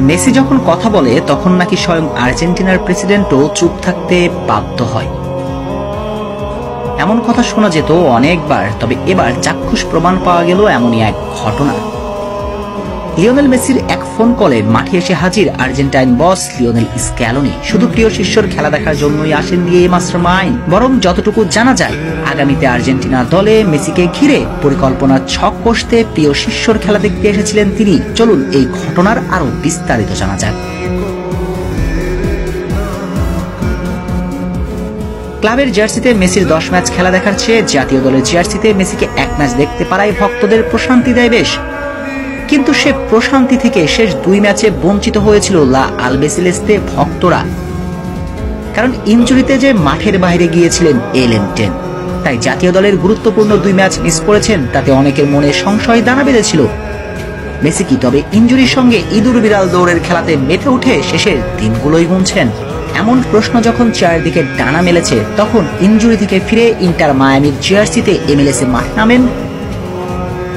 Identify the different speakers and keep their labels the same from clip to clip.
Speaker 1: Messi যখন কথা বলে তখন নাকি স্বয়ং আর্জেন্টিনার প্রেসিডেন্টও চুপ থাকতে বাধ্য হয়। এমন কথা শোনা যেত অনেকবার, তবে এবার চাক্ষুষ প্রমাণ পাওয়া গেল এমনই এক ঘটনা। লিওনেল মেসির এক ফোন কলে মাঠে এসে হাজির আর্জেন্টাইন বস লিওনেল স্ক্যালোনি। শুধু প্রিয় শিষ্যর খেলা দেখার জন্যই আসেননি এই মাস্টারমাইন্ড, বরং যতটুকু জানা যায় আগামীতে আর্জেন্টিনা দলে মেসিকে ঘিরে পরিকল্পনার ছক কষতে প্রিয় শিষ্যর খেলা দেখতে এসেছিলেন তিনি। চলুন এই ঘটনার আরো বিস্তারিত জানা যাক। ক্লাবের জার্সিতে মেসির 10 ম্যাচ খেলা দেখার চেয়ে জাতীয় দলের জার্সিতে মেসিকে এক ম্যাচ দেখতে পারায় ভক্তদের প্রশান্তি দেয় বেশ। কিন্তু সে প্রশান্তি থেকে শেষ 2 ম্যাচে বঞ্চিত হয়েছিল লা আলবিসেলেস্তে ভক্তরা, কারণ ইনজুরিতে যে মাঠের বাইরে গিয়েছিলেন এলেনটেন। তাই জাতীয় দলের গুরুত্বপূর্ণ 2 ম্যাচ মিস করেছেন, তাতে অনেকের মনে সংশয় দানা বেঁধেছিল। মেসি কি তবে ইনজুরির সঙ্গে ইঁদুর বিড়াল দৌড়ের খেলাতে মেতে উঠে শেষের দিনগুলোই গুনছেন? এমন প্রশ্ন যখন চারদিকে ডানা মেলেছে, তখন ইনজুরি থেকে ফিরে ইন্টার মায়ামির জার্সিতে এমএলএসে মাঠে নামেন।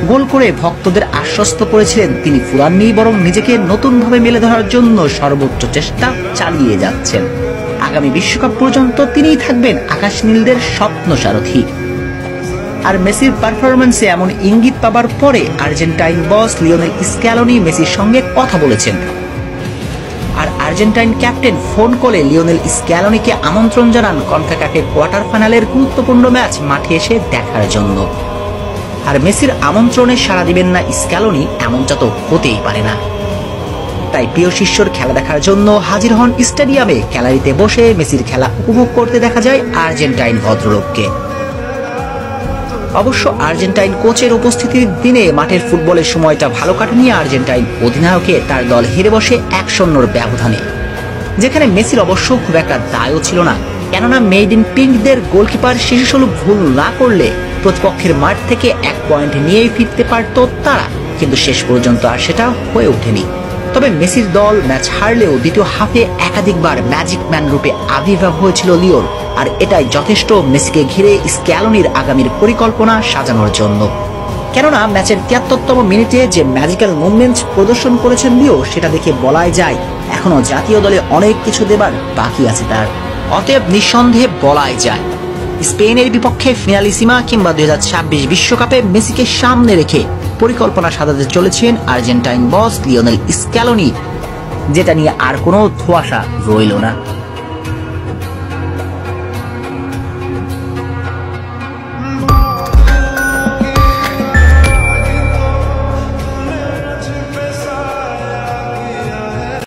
Speaker 1: গোল করে ভক্তদের আশ্বস্ত করেছিলেন তিনি ফুরাননি, বরং নিজেকে নতুনভাবে মেলে ধরার জন্য সর্বোচ্চ চেষ্টা চালিয়ে যাচ্ছেন। আগামী বিশ্বকাপ পর্যন্ত তিনিই থাকবেন আকাশ নীলদের স্বপ্ন সারথি। আর মেসির পারফরম্যান্সে এমন ইঙ্গিত পাবার পরে আর্জেন্টাইন বস লিওনেল স্ক্যালোনি মেসির সঙ্গে কথা বলেছেন। আর আর্জেন্টাইন ক্যাপ্টেন ফোন কলে লিওনেল স্ক্যালোনিকে আমন্ত্রণ জানান কনকাকাফের কোয়ার্টার ফাইনালের গুরুত্বপূর্ণ ম্যাচ মাঠে এসে দেখার জন্য। আর মেসির আমন্ত্রণে সাড়া দিবেন না স্ক্যালোনি, এমনটা তো হতেই পারে না। তাই প্রিয় শিষ্যর খেলা দেখার জন্য হাজির হন স্টেডিয়ামে। গ্যালারিতে বসে মেসির খেলা উপভোগ করতে দেখা যায় আর্জেন্টাইন ভদ্রলোককে। অবশ্য আর্জেন্টাইন কোচের উপস্থিতির দিনে মাঠের ফুটবলের সময়টা ভালো কাটেনি আর্জেন্টাইন অধিনায়কের। তার দল হেরে বসে 1-0 ব্যবধানে, যেখানে মেসির অবশ্য খুব একটা দায়ও ছিল না, কেননা মেড ইন পিঙ্কদের গোলকিপার শিশুসুলভ ভুল না করলে প্রতিপক্ষের মাঠ থেকে 1 পয়েন্ট নিয়েই ফিরতে পারত তারা, কিন্তু শেষ পর্যন্ত আর সেটা হয়ে ওঠেনি। তবে মেসির দল ম্যাচ হারলেও দ্বিতীয় হাফে একাধিকবার ম্যাজিক ম্যান রূপে আবির্ভাব হয়েছিল লিওর, আর এটাই যথেষ্ট মেসিকে ঘিরে স্ক্যালোনির আগামীর পরিকল্পনা সাজানোর জন্য। কেননা ম্যাচের 73তম মিনিটে যে ম্যাজিক্যাল মুভমেন্ট প্রদর্শন করেছেন লিও, সেটা দেখে বলাই যায় এখনো জাতীয় দলে অনেক কিছু দেবার বাকি আছে তার। অতএব নিঃসন্দেহে বলাই যায় স্পেনের বিপক্ষে ফিনালিসিমা কিংবা 2026 বিশ্বকাপে মেসিকে সামনে রেখে পরিকল্পনা সাজাতে চলেছেন আর্জেন্টাইন বস লিওনেল স্ক্যালোনি, যেটা নিয়ে আর কোনো ধোঁয়াশা রইল না।